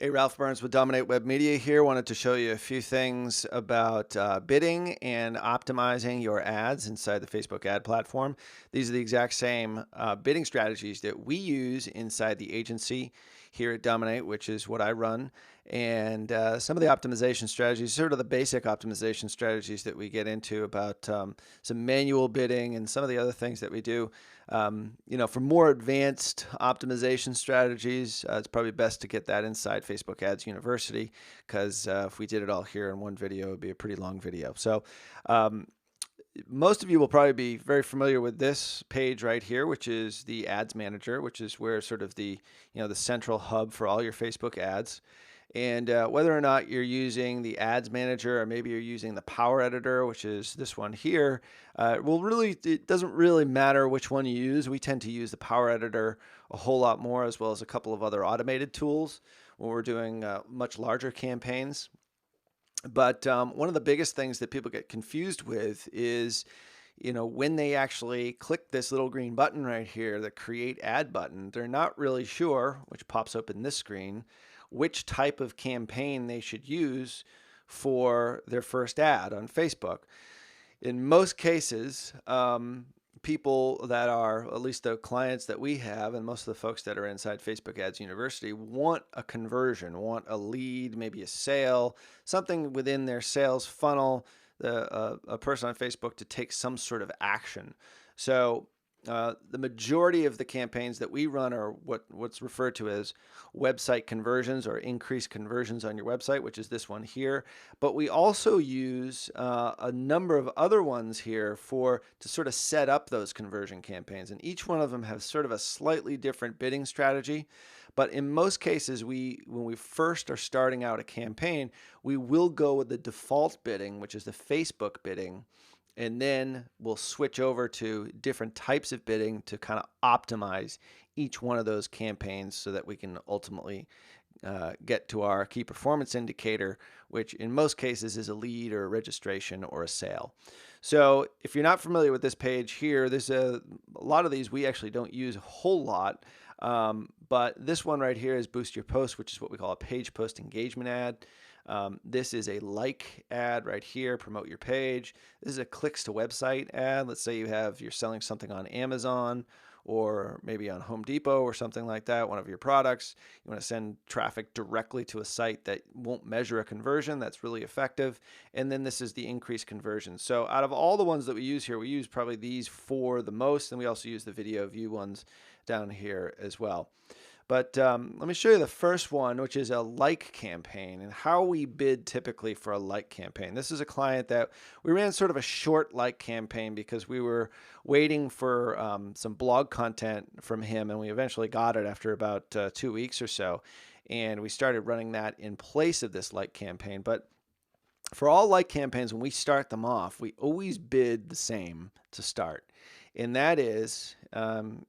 Hey, Ralph Burns with Dominate Web Media here. Wanted to show you a few things about bidding and optimizing your ads inside the Facebook ad platform. These are the exact same bidding strategies that we use inside the agency here at Dominate, which is what I run. And some of the optimization strategies, sort of the basic optimization strategies that we get into about some manual bidding and some of the other things that we do. For more advanced optimization strategies, it's probably best to get that inside Facebook Ads University, because if we did it all here in one video, it would be a pretty long video. So most of you will probably be very familiar with this page right here, which is the Ads Manager, which is where sort of the central hub for all your Facebook ads. And whether or not you're using the Ads Manager or maybe you're using the Power Editor, which is this one here, it doesn't really matter which one you use. We tend to use the Power Editor a whole lot more, as well as a couple of other automated tools when we're doing much larger campaigns. But one of the biggest things that people get confused with is, when they actually click this little green button right here, the Create Ad button, they're not really sure, which pops up in this screen, which type of campaign they should use for their first ad on Facebook. In most cases, people that are, at least the clients that we have, and most of the folks that are inside Facebook Ads University, want a conversion, want a lead, maybe a sale, something within their sales funnel, a person on Facebook to take some sort of action. So the majority of the campaigns that we run are what's referred to as website conversions, or increased conversions on your website, which is this one here. But we also use a number of other ones here to sort of set up those conversion campaigns. And each one of them has sort of a slightly different bidding strategy. But in most cases, when we first are starting out a campaign, we will go with the default bidding, which is the Facebook bidding. And then we'll switch over to different types of bidding to kind of optimize each one of those campaigns so that we can ultimately get to our key performance indicator, which in most cases is a lead or a registration or a sale. So if you're not familiar with this page here, there's a lot of these we actually don't use a whole lot. But this one right here is Boost Your Post, which is what we call a page post engagement ad. This is a like ad right here, promote your page. This is a clicks to website ad. Let's say you're selling something on Amazon or maybe on Home Depot or something like that, one of your products. You want to send traffic directly to a site that won't measure a conversion. That's really effective. And then this is the increased conversion. So out of all the ones that we use here, we use probably these four the most, and we also use the video view ones down here as well. But let me show you the first one, which is a like campaign, and how we bid typically for a like campaign. This is a client that we ran sort of a short like campaign because we were waiting for some blog content from him, and we eventually got it after about 2 weeks or so. And we started running that in place of this like campaign. But for all like campaigns, when we start them off, we always bid the same to start. And that is,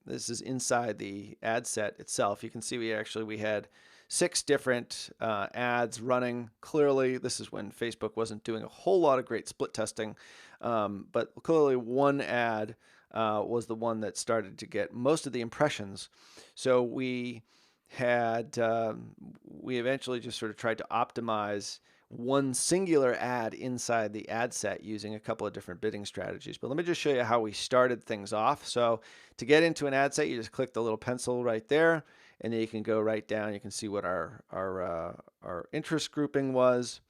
this is inside the ad set itself. You can see we had 6 different ads running. Clearly, this is when Facebook wasn't doing a whole lot of great split testing, but clearly one ad was the one that started to get most of the impressions. So we eventually just sort of tried to optimize one singular ad inside the ad set using a couple of different bidding strategies. But let me just show you how we started things off. So to get into an ad set, you just click the little pencil right there, and then you can go right down. You can see what our interest grouping was.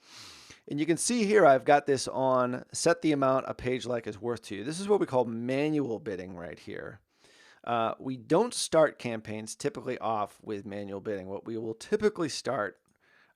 And you can see here I've got this on set the amount a page like is worth to you. This is what we call manual bidding right here. We don't start campaigns typically off with manual bidding. What we will typically start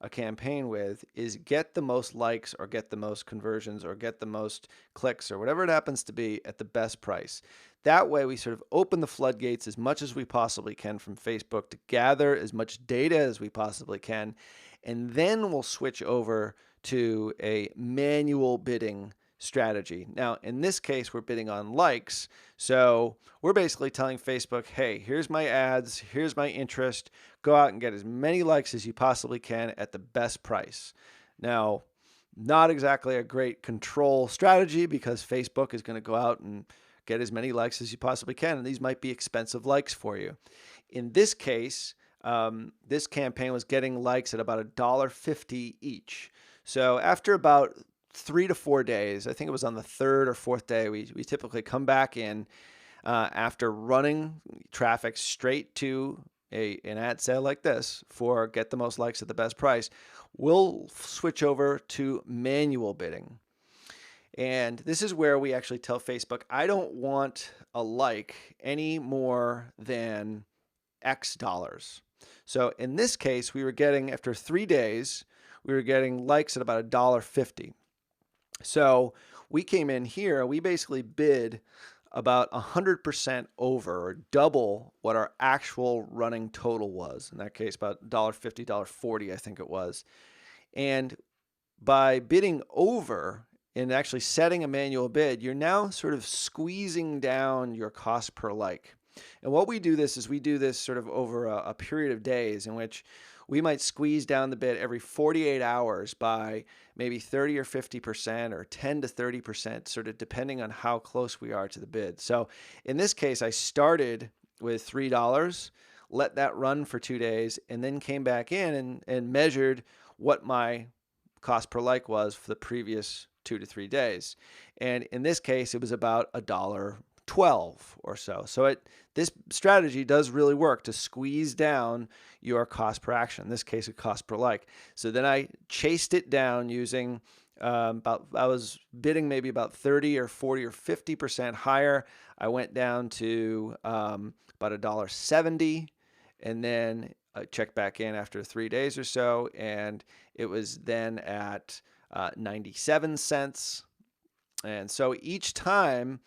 a campaign with is get the most likes or get the most conversions or get the most clicks or whatever it happens to be at the best price. That way we sort of open the floodgates as much as we possibly can from Facebook to gather as much data as we possibly can, and then we'll switch over to a manual bidding strategy. Now, in this case, we're bidding on likes. So we're basically telling Facebook, hey, here's my ads, here's my interest. Go out and get as many likes as you possibly can at the best price. Now, not exactly a great control strategy, because Facebook is going to go out and get as many likes as you possibly can. And these might be expensive likes for you. In this case, this campaign was getting likes at about $1.50 each. So after about 3 to 4 days, I think it was on the third or fourth day, we typically come back in after running traffic straight to an ad sale like this for get the most likes at the best price. We'll switch over to manual bidding. And this is where we actually tell Facebook, I don't want a like any more than X dollars. So in this case, we were getting, after 3 days, we were getting likes at about $1.50. So we came in here, we basically bid about 100% over, or double what our actual running total was. In that case, about $1.50, $1.40, I think it was. And by bidding over and actually setting a manual bid, you're now sort of squeezing down your cost per like. And what we do this is we do this sort of over a period of days in which we might squeeze down the bid every 48 hours by maybe 30 or 50% or 10 to 30%, sort of depending on how close we are to the bid. So in this case, I started with $3, let that run for 2 days, and then came back in and measured what my cost per like was for the previous 2 to 3 days. And in this case, it was about $1.12 or so. So this strategy does really work to squeeze down your cost per action, in this case, a cost per like. So then I chased it down using I was bidding maybe about 30 or 40 or 50% higher. I went down to about $1.70, and then I checked back in after 3 days or so, and it was then at 97 cents. And so each time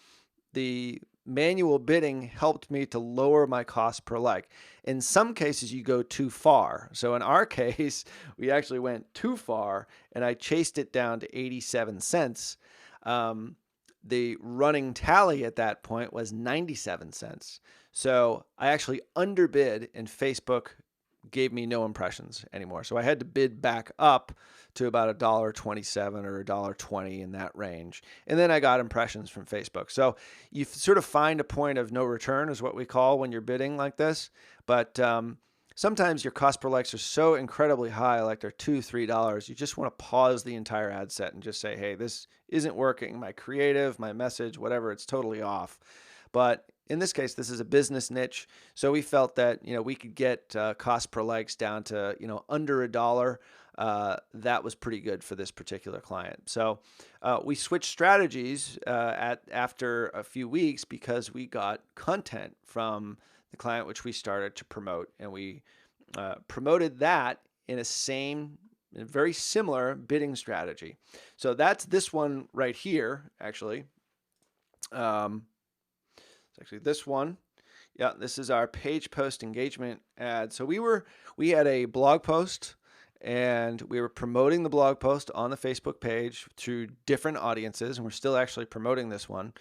the manual bidding helped me to lower my cost per like. In some cases, you go too far. So in our case, we actually went too far, and I chased it down to 87 cents. The running tally at that point was 97 cents. So I actually underbid, and Facebook gave me no impressions anymore. So I had to bid back up to about $1.27 or $1.20 in that range. And then I got impressions from Facebook. So you sort of find a point of no return is what we call when you're bidding like this. But sometimes your cost per likes are so incredibly high, like they're $2, $3, you just want to pause the entire ad set and just say, hey, this isn't working. My creative, my message, whatever, it's totally off. But in this case, this is a business niche, so we felt that we could get cost per likes down to under $1. That was pretty good for this particular client. So we switched strategies after a few weeks because we got content from the client which we started to promote, and we promoted that in a very similar bidding strategy. So that's this one right here, actually. It's actually this one. Yeah, this is our page post engagement ad. So we had a blog post, and we were promoting the blog post on the Facebook page through different audiences, and we're still actually promoting this one.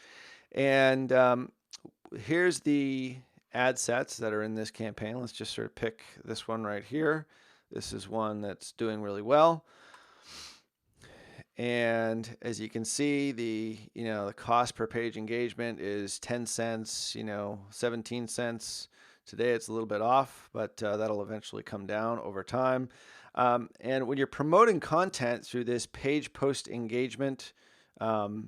And here's the ad sets that are in this campaign. Let's just sort of pick this one right here. This is one that's doing really well. And as you can see, the cost per page engagement is 10 cents, 17 cents. Today it's a little bit off, but that'll eventually come down over time. And when you're promoting content through this page post engagement or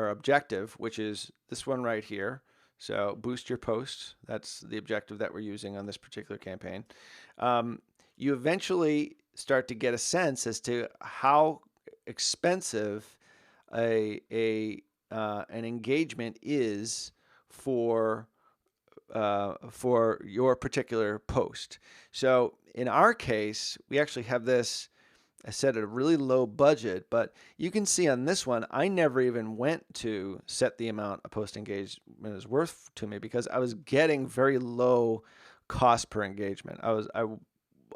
objective, which is this one right here, so boost your posts, that's the objective that we're using on this particular campaign. You eventually start to get a sense as to how expensive an engagement is for your particular post. So in our case, we actually have this set at a really low budget, but you can see on this one, I never even went to set the amount a post engagement is worth to me because I was getting very low cost per engagement.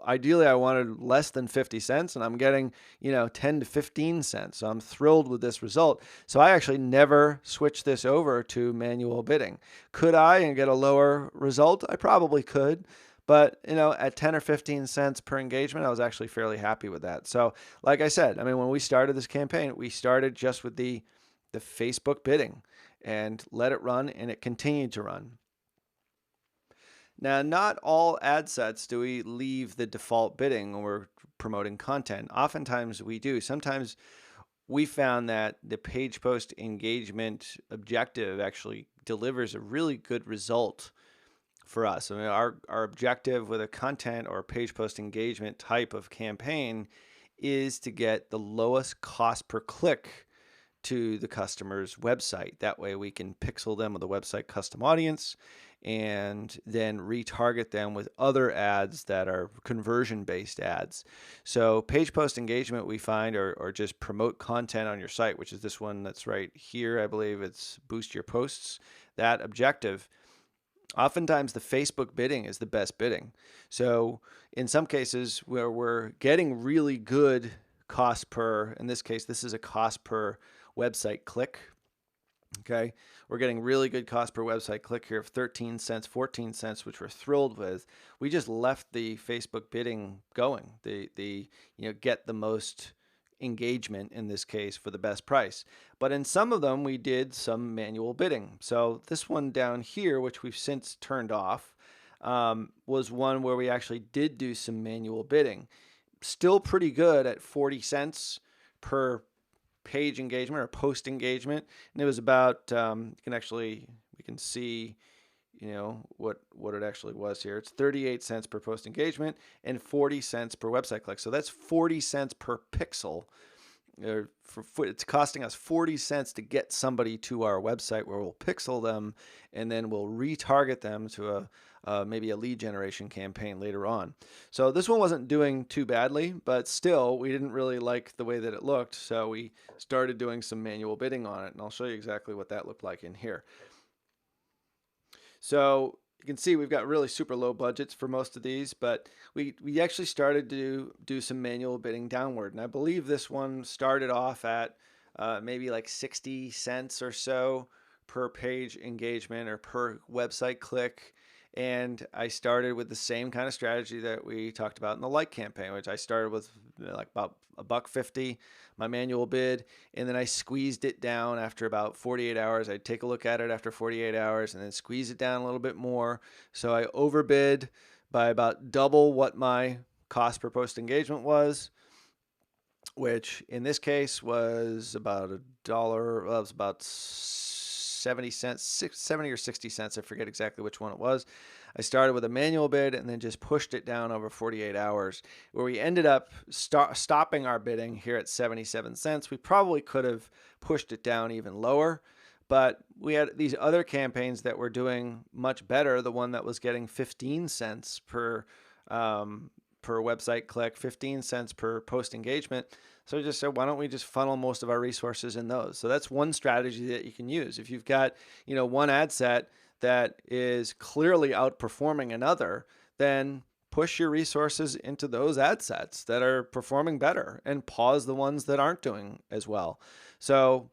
Ideally, I wanted less than 50 cents, and I'm getting, 10 to 15 cents. So I'm thrilled with this result. So I actually never switched this over to manual bidding. Could I and get a lower result? I probably could. But, at 10 or 15 cents per engagement, I was actually fairly happy with that. So like I said, when we started this campaign, we started just with the Facebook bidding and let it run, and it continued to run. Now, not all ad sets do we leave the default bidding when we're promoting content. Oftentimes we do. Sometimes we found that the page post engagement objective actually delivers a really good result for us. I mean, our objective with a content or page post engagement type of campaign is to get the lowest cost per click to the customer's website. That way we can pixel them with a website custom audience and then retarget them with other ads that are conversion based ads. So page post engagement we find or just promote content on your site, which is this one that's right here. I believe it's boost your posts. That objective, oftentimes the Facebook bidding is the best bidding. So in some cases where we're getting really good cost per, in this case, this is a cost per website click. Okay, we're getting really good cost per website click here of 13 cents, 14 cents, which we're thrilled with. We just left the Facebook bidding going. The get the most engagement in this case for the best price. But in some of them, we did some manual bidding. So this one down here, which we've since turned off, was one where we actually did do some manual bidding. Still pretty good at 40 cents per page engagement or post engagement, and it was about we can see what it actually was here. It's 38 cents per post engagement and 40 cents per website click. So that's 40 cents per pixel. It's costing us 40 cents to get somebody to our website where we'll pixel them and then we'll retarget them to maybe a lead generation campaign later on. So this one wasn't doing too badly, but still we didn't really like the way that it looked. So we started doing some manual bidding on it, and I'll show you exactly what that looked like in here. So you can see we've got really super low budgets for most of these, but we actually started to do some manual bidding downward. And I believe this one started off at maybe like 60 cents or so per page engagement or per website click. And I started with the same kind of strategy that we talked about in the like campaign, which I started with like about $1.50, my manual bid, and then I squeezed it down after about 48 hours. I'd take a look at it after 48 hours and then squeeze it down a little bit more. So I overbid by about double what my cost per post engagement was, which in this case was about $1. Well, it was about 70 cents, 70 or 60 cents. I forget exactly which one it was. I started with a manual bid and then just pushed it down over 48 hours, where we ended up stopping our bidding here at 77 cents. We probably could have pushed it down even lower, but we had these other campaigns that were doing much better. The one that was getting 15 cents per website click, 15 cents per post engagement. So we just said, why don't we just funnel most of our resources in those? So that's one strategy that you can use. If you've got, one ad set that is clearly outperforming another, then push your resources into those ad sets that are performing better and pause the ones that aren't doing as well. So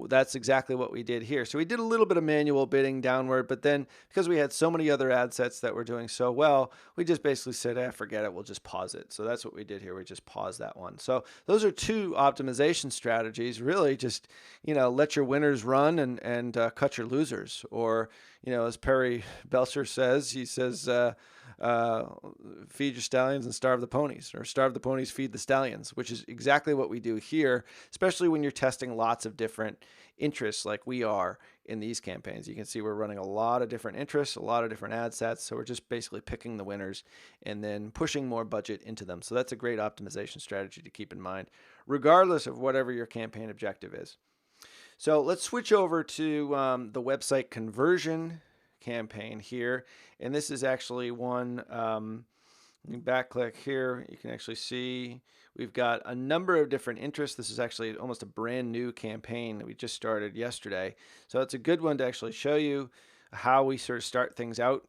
that's exactly what we did here. So we did a little bit of manual bidding downward, but then because we had so many other ad sets that were doing so well, we just basically said, forget it, we'll just pause it. So that's what we did here. We just paused that one. So those are two optimization strategies. Really just, let your winners run and cut your losers. Or, as Perry Belcher says, he says, feed your stallions and starve the ponies, or starve the ponies, feed the stallions, which is exactly what we do here, especially when you're testing lots of different interests like we are in these campaigns. You can see we're running a lot of different interests, a lot of different ad sets. So we're just basically picking the winners and then pushing more budget into them. So that's a great optimization strategy to keep in mind, regardless of whatever your campaign objective is. So let's switch over to the website conversion campaign here, and this is actually one, you backclick here, you can actually see we've got a number of different interests. This is actually almost a brand new campaign that we just started yesterday, so it's a good one to actually show you how we sort of start things out.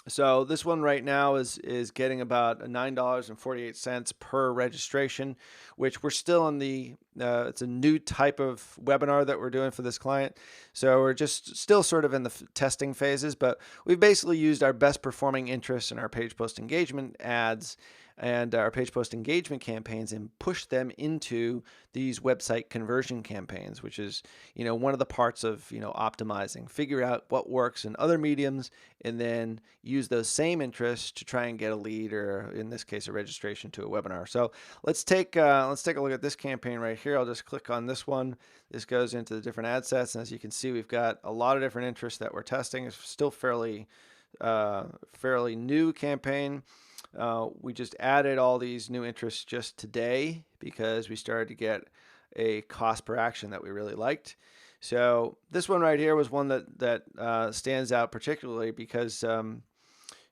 So this one right now is getting about $9.48 per registration, which we're still in the, it's a new type of webinar that we're doing for this client. So we're just still sort of in the testing phases, but we've basically used our best performing interests in our page post engagement ads and our page post engagement campaigns and push them into these website conversion campaigns, which is, one of the parts of, optimizing. Figure out what works in other mediums and then use those same interests to try and get a lead, or in this case, a registration to a webinar. So let's take a look at this campaign right here. I'll just click on this one. This goes into the different ad sets, and as you can see, we've got a lot of different interests that we're testing. It's still fairly new campaign. We just added all these new interests just today because we started to get a cost per action that we really liked. So this one right here was one that stands out particularly because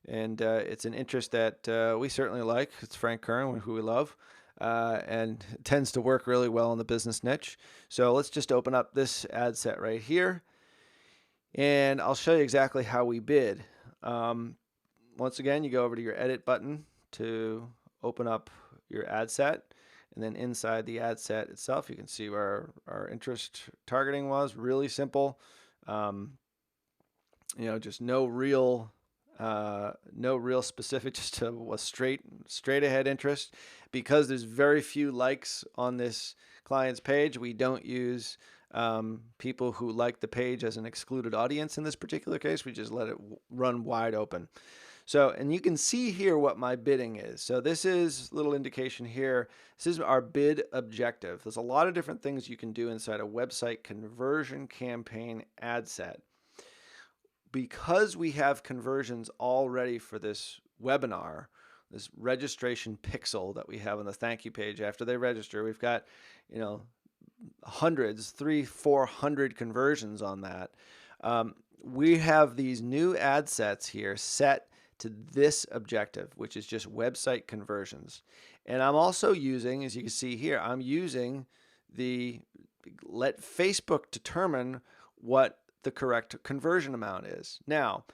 it's an interest that we certainly like. It's Frank Kern, who we love, and tends to work really well in the business niche. So let's just open up this ad set right here, and I'll show you exactly how we bid. Once again, you go over to your edit button to open up your ad set, and then inside the ad set itself, you can see where our interest targeting was. Really simple. Just no real specific, just a straight ahead interest. Because there's very few likes on this client's page, we don't use people who like the page as an excluded audience in this particular case. We just let it run wide open. So, and you can see here what my bidding is. So this is a little indication here. This is our bid objective. There's a lot of different things you can do inside a website conversion campaign ad set. Because we have conversions already for this webinar, this registration pixel that we have on the thank you page after they register, we've got, hundreds, 300-400 conversions on that. We have these new ad sets here set to this objective, which is just website conversions. And I'm also using, as you can see here, I'm using the let Facebook determine what the correct conversion amount is. Now,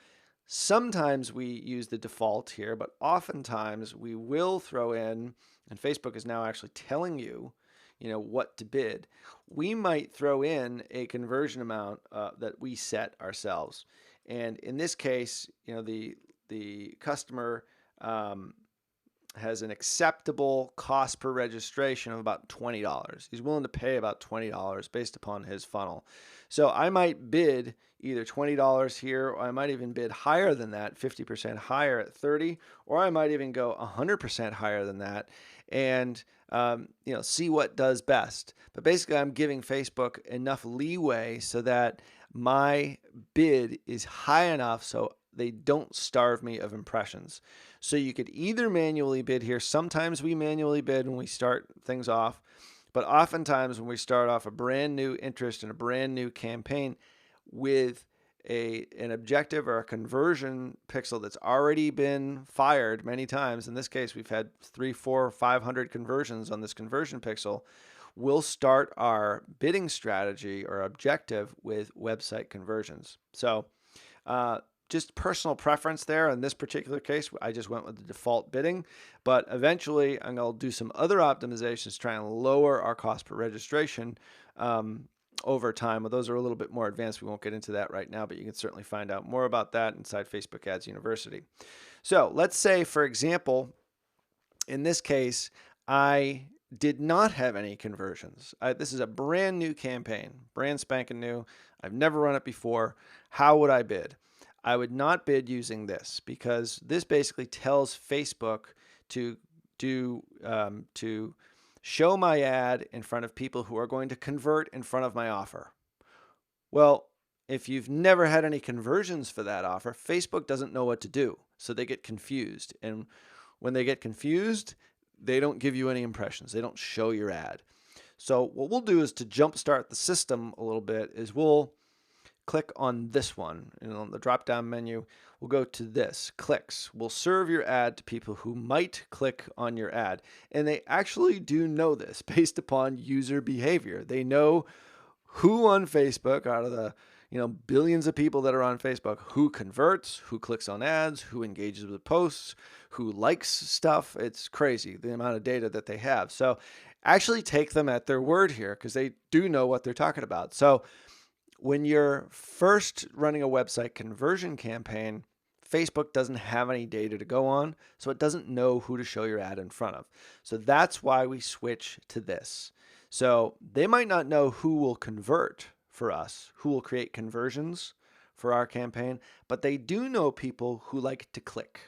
sometimes we use the default here, but oftentimes we will throw in, and Facebook is now actually telling you, what to bid. We might throw in a conversion amount that we set ourselves. And in this case, the customer has an acceptable cost per registration of about $20. He's willing to pay about $20 based upon his funnel. So I might bid either $20 here, or I might even bid higher than that, 50% higher at $30, or I might even go 100% higher than that, and see what does best. But basically, I'm giving Facebook enough leeway so that my bid is high enough so they don't starve me of impressions. So you could either manually bid here. Sometimes we manually bid when we start things off, but oftentimes when we start off a brand new interest in a brand new campaign with an objective or a conversion pixel that's already been fired many times, in this case we've had 300, 400, 500 conversions on this conversion pixel, we'll start our bidding strategy or objective with website conversions. So just personal preference there. In this particular case, I just went with the default bidding, but eventually I'm going to do some other optimizations, try and lower our cost per registration over time. Well, those are a little bit more advanced. We won't get into that right now, but you can certainly find out more about that inside Facebook Ads University. So let's say, for example, in this case, I did not have any conversions. This is a brand new campaign, brand spanking new. I've never run it before. How would I bid? I would not bid using this, because this basically tells Facebook to show my ad in front of people who are going to convert in front of my offer. Well, if you've never had any conversions for that offer, Facebook doesn't know what to do, so they get confused. And when they get confused, they don't give you any impressions. They don't show your ad. So what we'll do is, to jumpstart the system a little bit, is we'll click on this one, and on the drop-down menu, we'll go to this, clicks. We'll serve your ad to people who might click on your ad. And they actually do know this based upon user behavior. They know who on Facebook, out of the billions of people that are on Facebook, who converts, who clicks on ads, who engages with posts, who likes stuff. It's crazy, the amount of data that they have. So actually take them at their word here, because they do know what they're talking about. So when you're first running a website conversion campaign, Facebook doesn't have any data to go on, so it doesn't know who to show your ad in front of. So that's why we switch to this. So they might not know who will convert for us, who will create conversions for our campaign, but they do know people who like to click.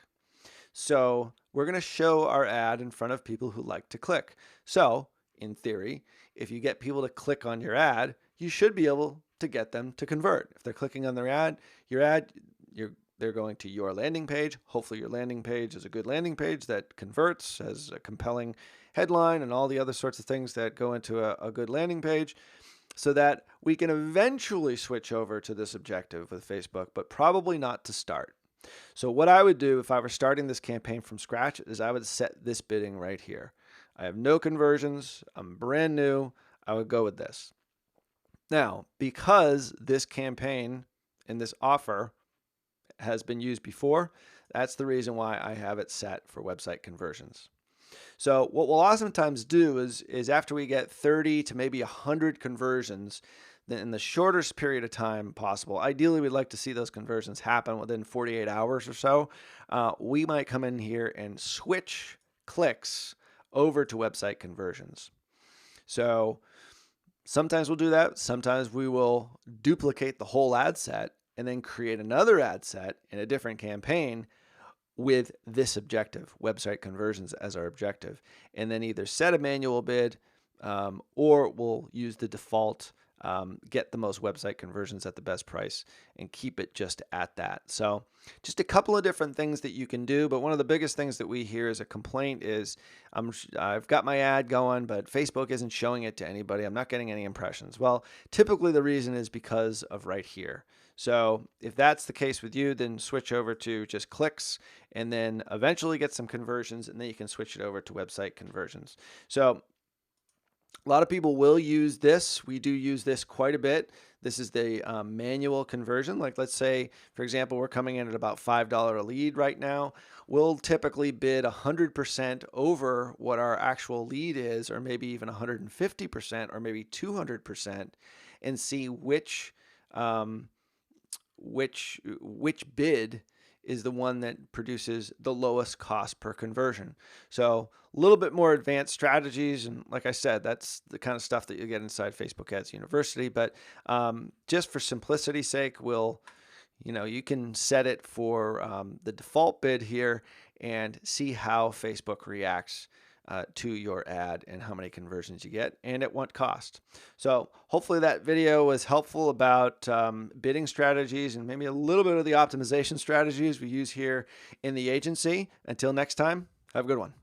So we're going to show our ad in front of people who like to click. So in theory, if you get people to click on your ad, you should be able to get them to convert. If they're clicking on they're going to your landing page. Hopefully your landing page is a good landing page that converts, has a compelling headline and all the other sorts of things that go into a good landing page, so that we can eventually switch over to this objective with Facebook, but probably not to start. So what I would do if I were starting this campaign from scratch is I would set this bidding right here. I have no conversions. I'm brand new. I would go with this. Now, because this campaign and this offer has been used before, that's the reason why I have it set for website conversions. So what we'll oftentimes do is after we get 30 to maybe 100 conversions, then in the shortest period of time possible, ideally we'd like to see those conversions happen within 48 hours or so, we might come in here and switch clicks over to website conversions. So sometimes we'll do that. Sometimes we will duplicate the whole ad set and then create another ad set in a different campaign with this objective, website conversions, as our objective, and then either set a manual bid or we'll use the default, get the most website conversions at the best price and keep it just at that. So just a couple of different things that you can do, but one of the biggest things that we hear as a complaint is I've got my ad going, but Facebook isn't showing it to anybody. I'm not getting any impressions. Well, typically the reason is because of right here. So if that's the case with you, then switch over to just clicks and then eventually get some conversions, and then you can switch it over to website conversions. So a lot of people will use this. We do use this quite a bit. This is the manual conversion. Like let's say, for example, we're coming in at about $5 a lead right now. We'll typically bid 100% over what our actual lead is, or maybe even 150% or maybe 200%, and see which bid is the one that produces the lowest cost per conversion. So a little bit more advanced strategies. And like I said, that's the kind of stuff that you get inside Facebook Ads University. But just for simplicity's sake, you can set it for the default bid here and see how Facebook reacts to your ad and how many conversions you get and at what cost. So hopefully that video was helpful about bidding strategies and maybe a little bit of the optimization strategies we use here in the agency. Until next time, have a good one.